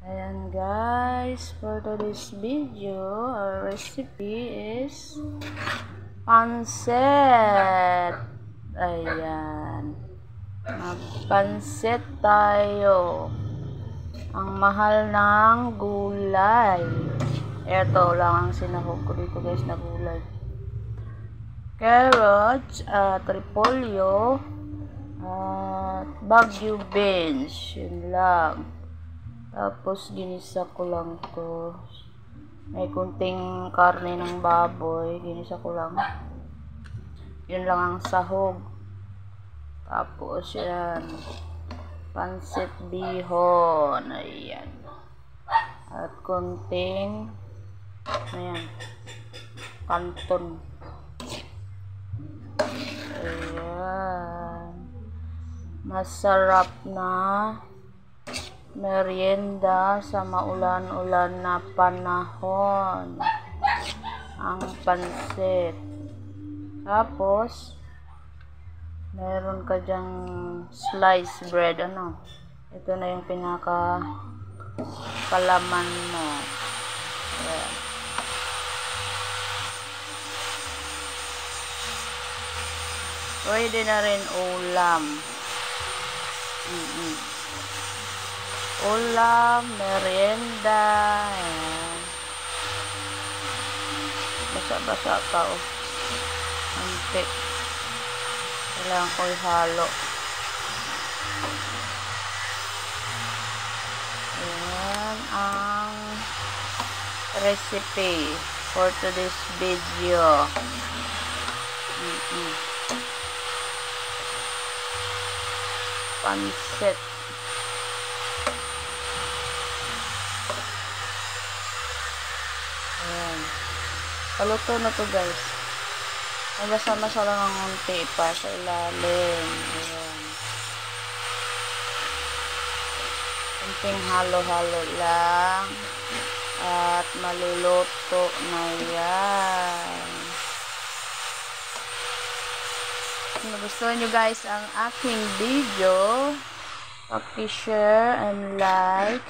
Ayan guys, for today's video, our recipe is pansit. Ayan, magpansit tayo. Ang mahal ng gulay. Ito lang ang sinahog ko dito guys na gulay. Carrots, repolyo, Baguio beans, yun lang. Tapos ginisa ko lang to. May kunting karne ng baboy, ginisa ko lang. Yun lang ang sahog. Tapos yan, pansit bihon, ayan. At kunting ayan, kanton. Ayan, masarap na merienda sa maulan-ulan na panahon ang pansit. Tapos meron ka dyang slice bread, ito na yung pinaka palaman mo. Ayan. Pwede na rin ulam. Ulam, merienda. Ayan. Basa-basa ka Antik. Kailangan ko ihalo. Ayan ang recipe for today's video. Pansit. Ayan. Paluto na to guys. Magasama-sama lang ang unti pa sa ilalim. Ayan. Kunting halo-halo lang. At maluluto na yan. Kung nagustuhan nyo guys ang aking video, paki-share and like.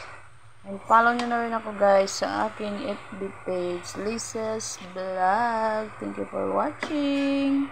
And follow nyo na rin ako guys sa aking FB page, Lisa's Vlog. Thank you for watching.